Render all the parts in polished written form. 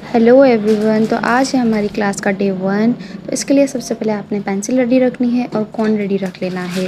Hello everyone. तो आज है हमारी क्लास का डे 1। तो इसके लिए सबसे पहले आपने पेंसिल रेडी रखनी है और कॉर्न रेडी रख लेना है।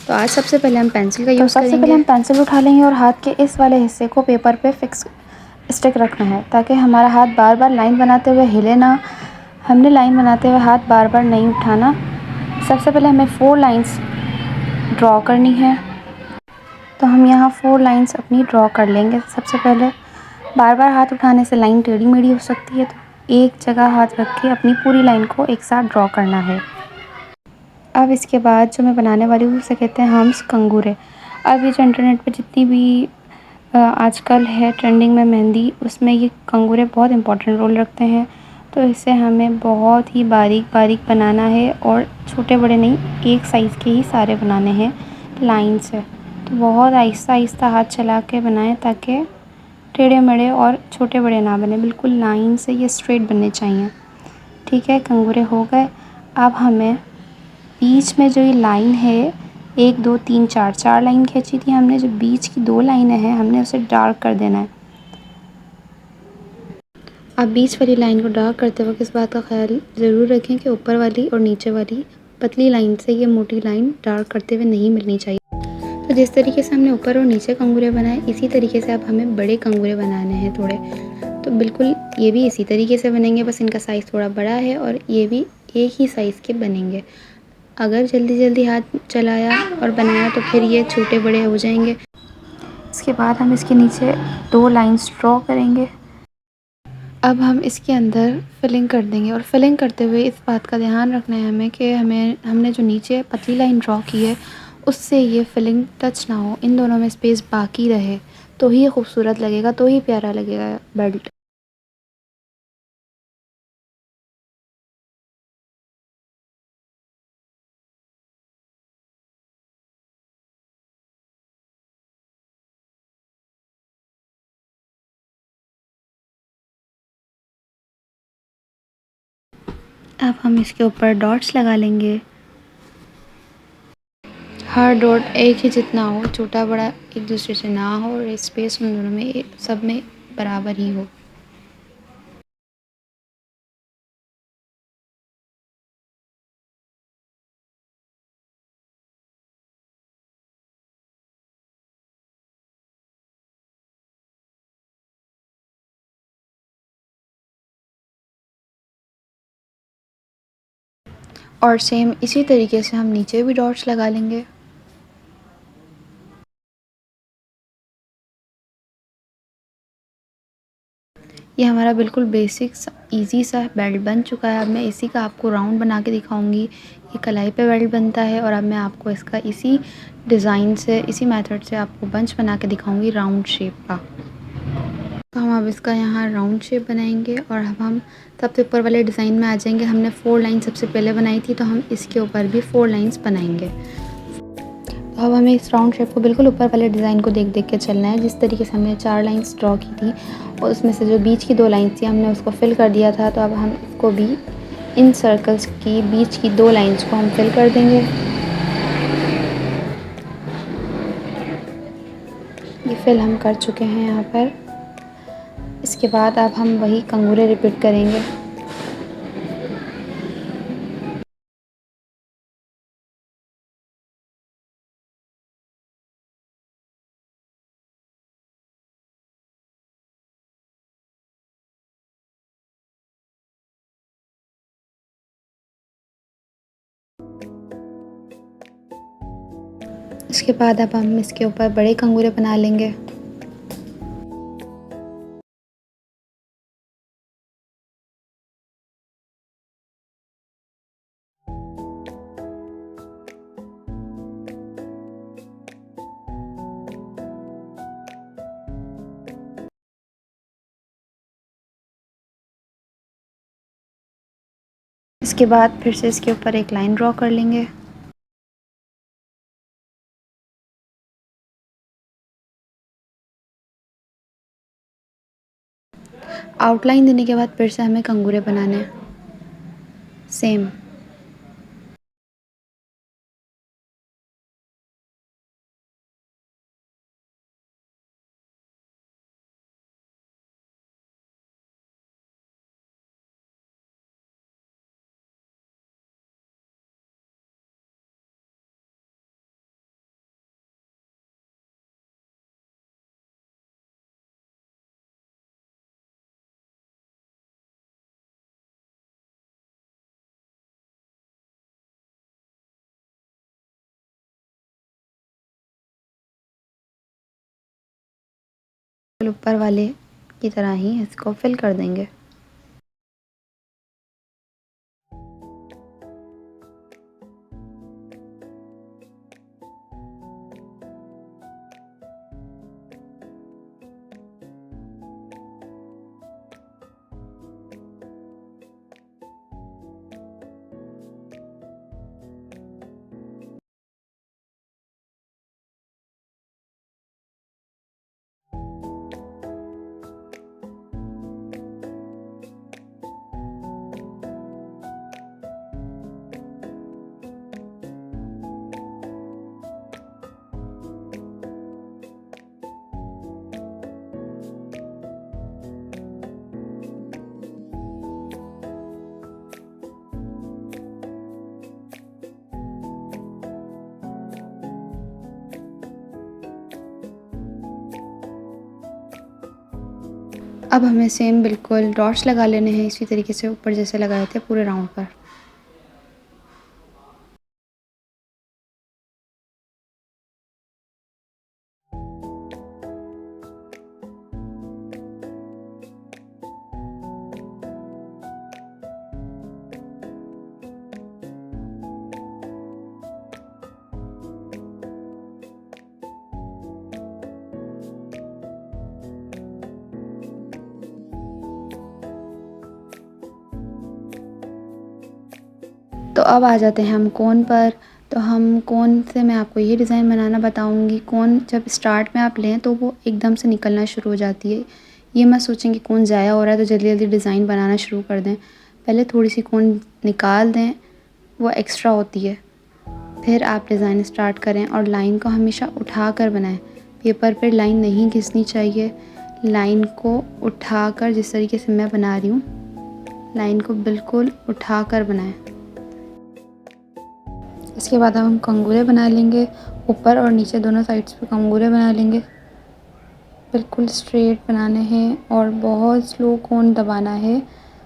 तो आज सबसे पहले हम पेंसिल का यूज़ सबसे पहले करेंगे। हम पेंसिल उठा लेंगे और हाथ के इस वाले हिस्से को पेपर पे फिक्स स्टिक रखना है ताकि हमारा हाथ बार बार लाइन बनाते हुए हिले ना। हमने लाइन बनाते हुए हाथ बार बार नहीं उठाना। सबसे पहले हमें 4 लाइंस ड्रॉ करनी है। तो हम यहाँ 4 लाइंस अपनी ड्रॉ कर लेंगे। सबसे पहले बार बार हाथ उठाने से लाइन टेढ़ी मेढ़ी हो सकती है, तो एक जगह हाथ रख के अपनी पूरी लाइन को एक साथ ड्रॉ करना है। अब इसके बाद जो मैं बनाने वाली हूँ उसे कहते हैं हम्स कंगूरे। अब ये जो इंटरनेट पे जितनी भी आजकल है ट्रेंडिंग में मेहंदी, उसमें ये कंगूरे बहुत इम्पोर्टेंट रोल रखते हैं। तो इसे हमें बहुत ही बारीक बारीक बनाना है और छोटे बड़े नहीं, एक साइज़ के ही सारे बनाने हैं लाइन से। तो बहुत आहिस्ता आहिस्ता हाथ चला के बनाएं ताकि टेढ़े मेढ़े और छोटे बड़े ना बने, बिल्कुल लाइन से ये स्ट्रेट बनने चाहिए। ठीक है, कंगूरे हो गए। अब हमें बीच में जो ये लाइन है, 1 2 3 4 लाइन खींची थी हमने, जो बीच की 2 लाइनें हैं हमने उसे डार्क कर देना है। आप बीच वाली लाइन को डार्क करते वक्त इस बात का ख्याल ज़रूर रखें कि ऊपर वाली और नीचे वाली पतली लाइन से ये मोटी लाइन डार्क करते हुए नहीं मिलनी चाहिए। तो जिस तरीके से हमने ऊपर और नीचे कंगूरे बनाए, इसी तरीके से अब हमें बड़े कंगूरे बनाने हैं थोड़े। तो बिल्कुल ये भी इसी तरीके से बनेंगे, बस इनका साइज़ थोड़ा बड़ा है और ये भी एक ही साइज़ के बनेंगे। अगर जल्दी जल्दी हाथ चलाया और बनाया तो फिर ये छोटे बड़े हो जाएंगे। इसके बाद हम इसके नीचे 2 लाइंस ड्रॉ करेंगे। अब हम इसके अंदर फिलिंग कर देंगे और फिलिंग करते हुए इस बात का ध्यान रखना है हमें कि हमने जो नीचे पतली लाइन ड्रॉ की है उससे ये फिलिंग टच ना हो, इन दोनों में स्पेस बाकी रहे, तो ही खूबसूरत लगेगा, तो ही प्यारा लगेगा बेल्ट। अब हम इसके ऊपर डॉट्स लगा लेंगे। हर डॉट एक ही जितना हो, छोटा बड़ा एक दूसरे से ना हो और स्पेस उन दोनों में सब में बराबर ही हो। और सेम इसी तरीके से हम नीचे भी डॉट्स लगा लेंगे। ये हमारा बिल्कुल बेसिक सा इजी सा बेल्ट बन चुका है। अब मैं इसी का आपको राउंड बना के दिखाऊंगी। ये कलाई पे बेल्ट बनता है और अब मैं आपको इसका इसी डिज़ाइन से, इसी मेथड से आपको बंच बना के दिखाऊंगी राउंड शेप का। तो हम अब इसका यहाँ राउंड शेप बनाएंगे और अब हम सबसे ऊपर वाले डिज़ाइन में आ जाएंगे। हमने 4 लाइन सबसे पहले बनाई थी, तो हम इसके ऊपर भी 4 लाइन्स बनाएंगे। तो अब हमें इस राउंड शेप को बिल्कुल ऊपर वाले डिज़ाइन को देख देख के चलना है। जिस तरीके से हमने 4 लाइंस ड्रॉ की थी और उसमें से जो बीच की 2 लाइंस थी हमने उसको फिल कर दिया था, तो अब हम इसको भी इन सर्कल्स की बीच की 2 लाइंस को हम फिल कर देंगे। ये फिल हम कर चुके हैं यहाँ पर। इसके बाद अब हम वही कंगूरे रिपीट करेंगे। इसके बाद अब हम इसके ऊपर बड़े कंगूरे बना लेंगे। इसके बाद फिर से इसके ऊपर एक लाइन ड्रॉ कर लेंगे। आउटलाइन देने के बाद फिर से हमें कंगूरे बनाने हैं सेम। बिल्कुल ऊपर वाले की तरह ही इसको फिल कर देंगे। अब हमें सेम बिल्कुल डॉट्स लगा लेने हैं इसी तरीके से ऊपर जैसे लगाए थे पूरे राउंड पर। तो अब आ जाते हैं हम कोन पर। तो हम कोन से मैं आपको ये डिज़ाइन बनाना बताऊंगी। कोन जब स्टार्ट में आप लें तो वो एकदम से निकलना शुरू हो जाती है। ये मत सोचें कि कोन ज़ाया हो रहा है तो जल्दी जल्दी डिज़ाइन बनाना शुरू कर दें। पहले थोड़ी सी कोन निकाल दें, वो एक्स्ट्रा होती है, फिर आप डिज़ाइन स्टार्ट करें। और लाइन को हमेशा उठा कर बनाएं। पेपर पर लाइन नहीं घिसनी चाहिए। लाइन को उठा कर, जिस तरीके से मैं बना रही हूँ, लाइन को बिल्कुल उठा कर बनाएं। इसके बाद हम कंगूरे बना लेंगे। ऊपर और नीचे दोनों साइड्स पे कंगूरे बना लेंगे। बिल्कुल स्ट्रेट बनाने हैं और बहुत स्लो कोन दबाना है।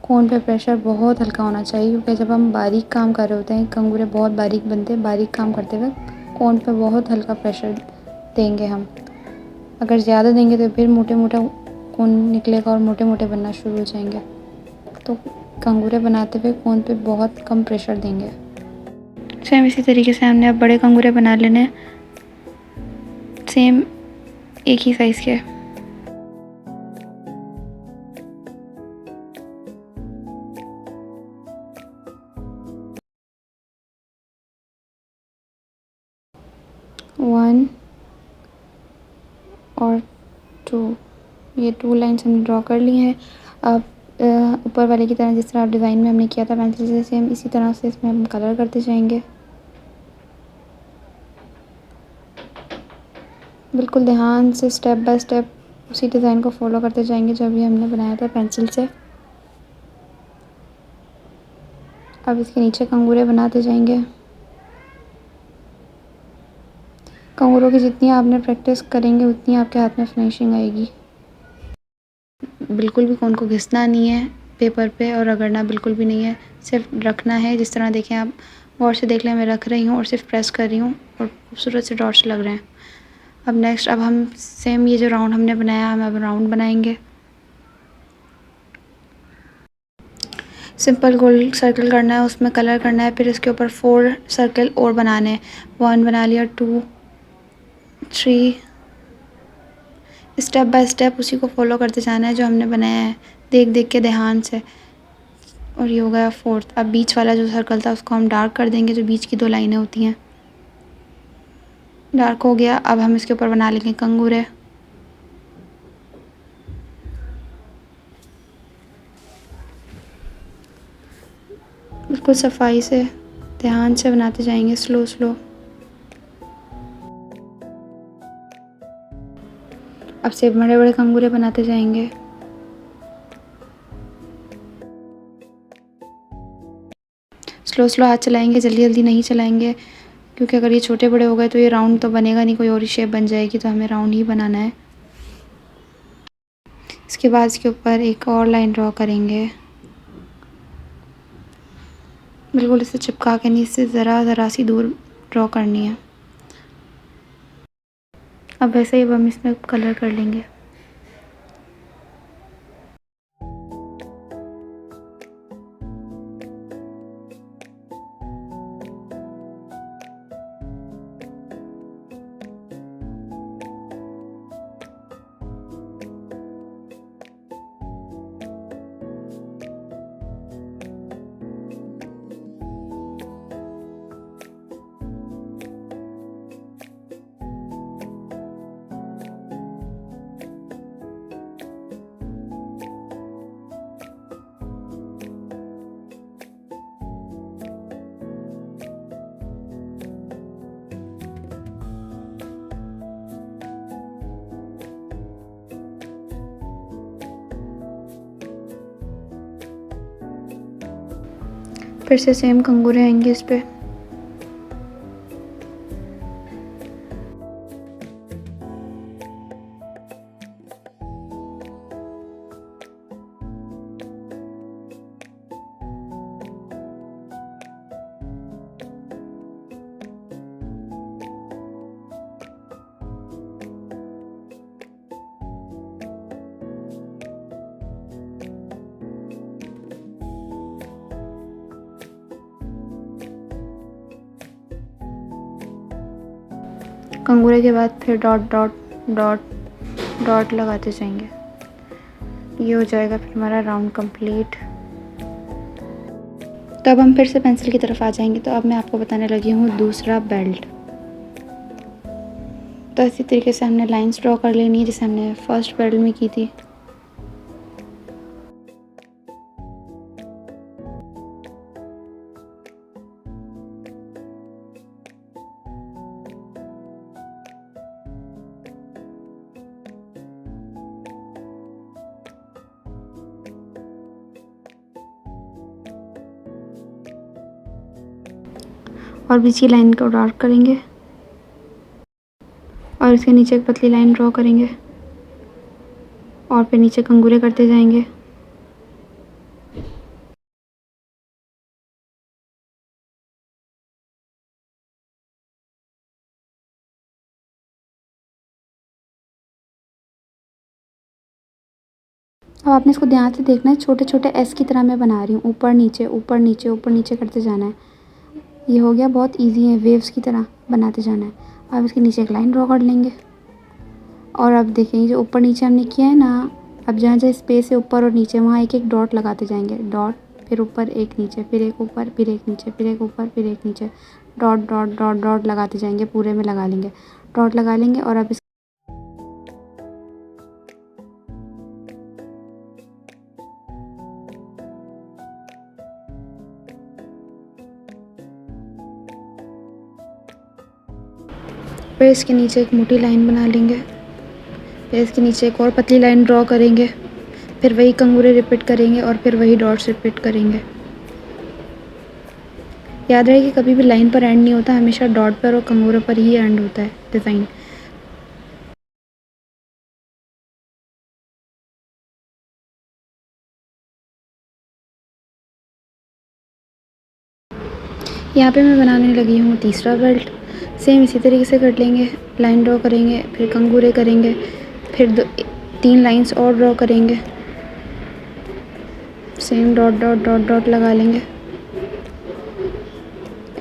कोन पे प्रेशर बहुत हल्का होना चाहिए, क्योंकि जब हम बारीक काम कर रहे होते हैं, कंगूरे बहुत बारीक बनते हैं। बारीक काम करते वक्त कोन पे बहुत हल्का प्रेशर देंगे हम। अगर ज़्यादा देंगे तो फिर मोटे मोटे कोन निकलेगा और मोटे मोटे बनना शुरू हो जाएंगे। तो कंगूरे बनाते हुए कोन पे बहुत कम प्रेशर देंगे। सेम इसी तरीके से हमने अब बड़े कंगूरे बना लेने हैं, सेम एक ही साइज़ के। वन और टू, ये 2 लाइन्स हमने ड्रॉ कर ली हैं। अब ऊपर वाले की तरह जिस तरह डिज़ाइन में हमने किया था पेंसिल से, सेम इसी तरह से इसमें हम कलर करते जाएंगे। बिल्कुल ध्यान से स्टेप बाय स्टेप उसी डिज़ाइन को फॉलो करते जाएंगे जो भी हमने बनाया था पेंसिल से। अब इसके नीचे कंगूरे बनाते जाएंगे। कंगूरों की जितनी आपने प्रैक्टिस करेंगे उतनी आपके हाथ में फिनिशिंग आएगी। बिल्कुल भी कोन को घिसना नहीं है पेपर पे और रगड़ना बिल्कुल भी नहीं है, सिर्फ रखना है। जिस तरह देखें आप गौर से देख लें, मैं रख रही हूँ और सिर्फ प्रेस कर रही हूँ और खूबसूरत से डॉट्स लग रहे हैं। अब नेक्स्ट, अब हम सेम ये जो राउंड हमने बनाया, हम अब राउंड बनाएंगे। सिंपल गोल सर्कल करना है, उसमें कलर करना है, फिर इसके ऊपर 4 सर्कल और बनाने हैं। 1 बना लिया, 2, 3, स्टेप बाय स्टेप उसी को फॉलो करते जाना है जो हमने बनाया है, देख देख के ध्यान से। और ये हो गया 4th। अब बीच वाला जो सर्कल था उसको हम डार्क कर देंगे, जो बीच की 2 लाइनें होती हैं। डार्क हो गया। अब हम इसके ऊपर बना लेंगे कंगूरे। बिल्कुल सफाई से ध्यान से बनाते जाएंगे, स्लो स्लो। अब से बड़े बड़े कंगूरे बनाते जाएंगे। स्लो स्लो हाथ चलाएंगे, जल्दी जल्दी नहीं चलाएंगे, क्योंकि अगर ये छोटे बड़े हो गए तो ये राउंड तो बनेगा नहीं, कोई और ही शेप बन जाएगी। तो हमें राउंड ही बनाना है। इसके बाद इसके ऊपर एक और लाइन ड्रॉ करेंगे, बिल्कुल इसे चिपका के नहीं, इससे ज़रा सी दूर ड्रॉ करनी है। अब वैसे ही अब हम इसमें कलर कर लेंगे। फिर से सेम कंगूरे आएंगे इस पे। कंगूरे के बाद फिर डॉट डॉट डॉट डॉट लगाते जाएंगे। ये हो जाएगा फिर हमारा राउंड कंप्लीट। तो अब हम फिर से पेंसिल की तरफ आ जाएंगे। तो अब मैं आपको बताने लगी हूँ दूसरा बेल्ट। तो इसी तरीके से हमने लाइंस ड्रॉ कर लेनी है जैसे हमने फर्स्ट बेल्ट में की थी। और बीच की लाइन को डार्क करेंगे और इसके नीचे एक पतली लाइन ड्रॉ करेंगे और फिर नीचे कंगूरे करते जाएंगे। अब आपने इसको ध्यान से देखना है, छोटे छोटे एस की तरह मैं बना रही हूँ, ऊपर नीचे ऊपर नीचे ऊपर नीचे करते जाना है। ये हो गया, बहुत इजी है, वेव्स की तरह बनाते जाना है। अब इसके नीचे एक लाइन ड्रॉ कर लेंगे और अब देखेंगे जो ऊपर नीचे हमने किया है ना, अब जहाँ जहाँ स्पेस है ऊपर और नीचे वहाँ एक एक डॉट लगाते जाएंगे। डॉट, फिर ऊपर एक नीचे, फिर एक ऊपर, फिर एक नीचे, फिर एक ऊपर, फिर एक नीचे, डॉट डॉट डॉट डॉट लगाते जाएंगे। पूरे में लगा लेंगे, डॉट लगा लेंगे। और अब फिर इसके नीचे एक मोटी लाइन बना लेंगे, फिर इसके नीचे एक और पतली लाइन ड्रॉ करेंगे, फिर वही कंगूरे रिपीट करेंगे और फिर वही डॉट्स रिपीट करेंगे। याद रहे कि कभी भी लाइन पर एंड नहीं होता, हमेशा डॉट पर और कंगूरे पर ही एंड होता है डिज़ाइन। यहाँ पे मैं बनाने लगी हूँ तीसरा बेल्ट। सेम इसी तरीके से कर लेंगे, लाइन ड्रॉ करेंगे, फिर कंगूरे करेंगे, फिर 3 लाइंस और ड्रॉ करेंगे, same dot dot dot dot लगा लेंगे।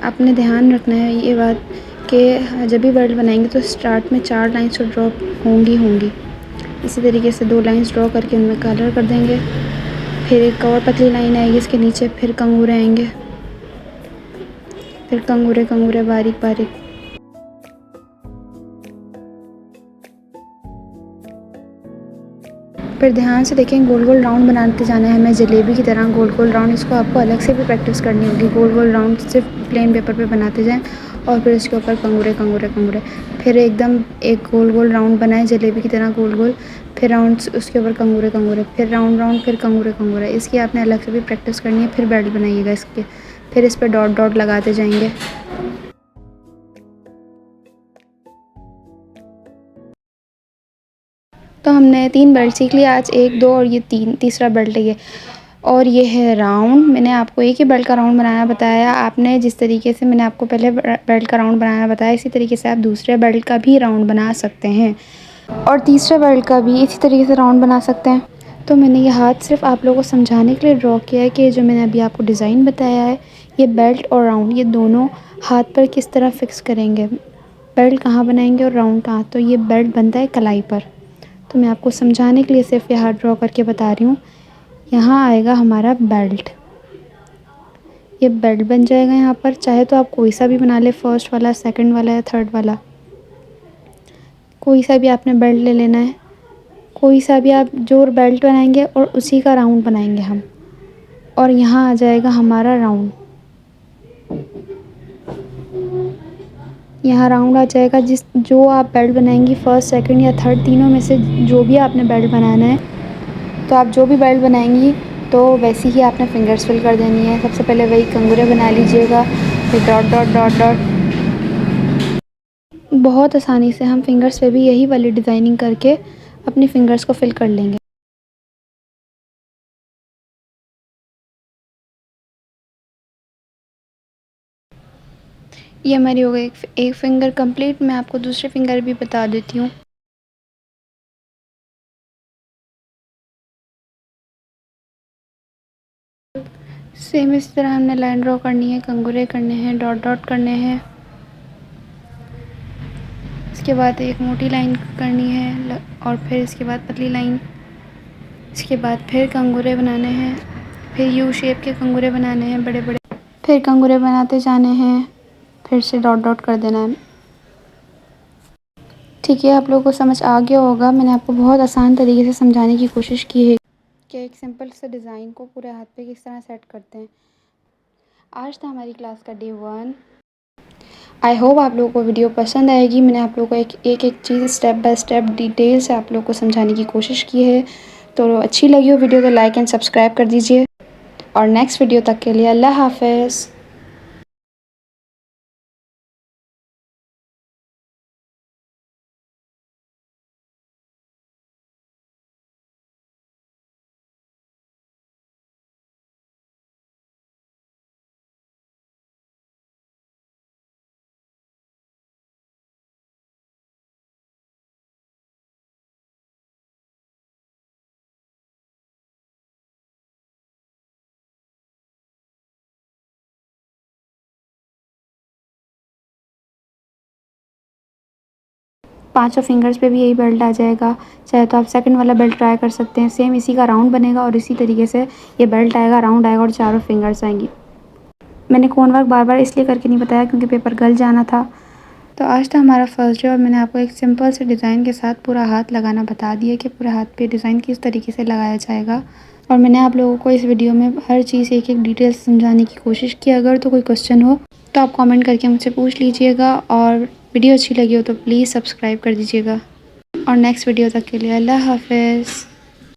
आपने ध्यान रखना है ये बात कि जब भी बेल्ट बनाएंगे तो स्टार्ट में 4 लाइंस तो ड्रॉ होंगी। इसी तरीके से 2 लाइंस ड्रॉ करके उनमें कलर कर देंगे, फिर एक और पतली लाइन आएगी इसके नीचे, फिर कंगूरे आएंगे, फिर कंगूरे कंगूरे बारीक बारीक। फिर ध्यान से देखें, गोल गोल राउंड बनाते जाना है हमें, जलेबी की तरह गोल गोल राउंड। इसको आपको अलग से भी प्रैक्टिस करनी होगी। गोल गोल राउंड सिर्फ प्लेन पेपर पे बनाते जाएं और फिर इसके ऊपर कंगूरे कंगूरे कंगूरे, फिर एकदम एक गोल गोल राउंड बनाएं जलेबी की तरह गोल गोल, फिर राउंड उसके ऊपर कंगूरे कंगूरे, फिर राउंड राउंड, फिर कंगूरे कंगूरे। इसकी आपने अलग से भी प्रैक्टिस करनी है। फिर बेल्ट बनाइएगा इसके, फिर इस पर डॉट डॉट लगाते जाएंगे। तो हमने 3 बेल्ट सीख लिया आज, 1 2 और ये तीसरा बेल्ट है ये। और ये है राउंड। मैंने आपको एक ही बेल्ट का राउंड बनाना बताया। आपने जिस तरीके से मैंने आपको पहले बेल्ट का राउंड बनाना बताया, इसी तरीके से आप दूसरे बेल्ट का भी राउंड बना सकते हैं और तीसरे बेल्ट का भी इसी तरीके से राउंड बना सकते हैं। तो मैंने ये हाथ सिर्फ आप लोगों को समझाने के लिए ड्रॉ किया है कि जो मैंने अभी आपको डिज़ाइन बताया है, ये बेल्ट और राउंड ये दोनों हाथ पर किस तरह फ़िक्स करेंगे, बेल्ट कहाँ बनाएंगे और राउंड कहाँ। तो ये बेल्ट बनता है कलाई पर। तो मैं आपको समझाने के लिए सिर्फ ये हाथ ड्रॉ करके बता रही हूँ। यहाँ आएगा हमारा बेल्ट, ये बेल्ट बन जाएगा यहाँ पर। चाहे तो आप कोई सा भी बना ले, फर्स्ट वाला, सेकंड वाला या थर्ड वाला, कोई सा भी आपने बेल्ट ले लेना है। कोई सा भी आप जो बेल्ट बनाएंगे और उसी का राउंड बनाएंगे हम। और यहाँ आ जाएगा हमारा राउंड, यहाँ राउंड आ जाएगा। जो आप बेल्ट बनाएंगी फर्स्ट, सेकंड या थर्ड, तीनों में से जो भी आपने बेल्ट बनाना है, तो आप जो भी बेल्ट बनाएंगी तो वैसे ही आपने फिंगर्स फिल कर देनी है। सबसे पहले वही कंगूरे बना लीजिएगा, फिर डॉट डॉट डॉट डॉट। बहुत आसानी से हम फिंगर्स पे भी यही वाली डिज़ाइनिंग करके अपनी फिंगर्स को फिल कर लेंगे। ये हमारी हो गई एक फिंगर कंप्लीट। मैं आपको दूसरी फिंगर भी बता देती हूँ। सेम इस तरह हमने लाइन ड्रॉ करनी है, कंगूरे करने हैं, डॉट डॉट करने हैं। इसके बाद एक मोटी लाइन करनी है और फिर इसके बाद पतली लाइन। इसके बाद फिर कंगूरे बनाने हैं, फिर यू शेप के कंगूरे बनाने हैं बड़े बड़े, फिर कंगूरे बनाते जाने हैं, फिर से डॉट डॉट कर देना है। ठीक है, आप लोगों को समझ आ गया होगा। मैंने आपको बहुत आसान तरीके से समझाने की कोशिश की है कि एक सिंपल से डिज़ाइन को पूरे हाथ पे किस तरह सेट करते हैं। आज था हमारी क्लास का डे 1। आई होप आप लोगों को वीडियो पसंद आएगी। मैंने आप लोगों को एक चीज़ स्टेप बाय स्टेप डिटेल से आप लोगों को समझाने की कोशिश की है। तो अच्छी लगी हो वीडियो तो लाइक एंड सब्सक्राइब कर दीजिए। और नेक्स्ट वीडियो तक के लिए अल्लाह हाफ़िज़। पांचों फिंगर्स पे भी यही बेल्ट आ जाएगा। चाहे तो आप सेकंड वाला बेल्ट ट्राई कर सकते हैं। सेम इसी का राउंड बनेगा और इसी तरीके से ये बेल्ट आएगा, राउंड आएगा और चारों फिंगर्स आएंगी। मैंने कोन वर्क बार बार इसलिए करके नहीं बताया क्योंकि पेपर गल जाना था। तो आज था हमारा फर्स्ट डे और मैंने आपको एक सिंपल से डिज़ाइन के साथ पूरा हाथ लगाना बता दिया कि पूरे हाथ पे डिज़ाइन किस तरीके से लगाया जाएगा। और मैंने आप लोगों को इस वीडियो में हर चीज़ एक एक डिटेल समझाने की कोशिश की। अगर तो कोई क्वेश्चन हो तो आप कमेंट करके मुझसे पूछ लीजिएगा। और वीडियो अच्छी लगी हो तो प्लीज़ सब्सक्राइब कर दीजिएगा। और नेक्स्ट वीडियो तक के लिए अल्लाह हाफ़िज़।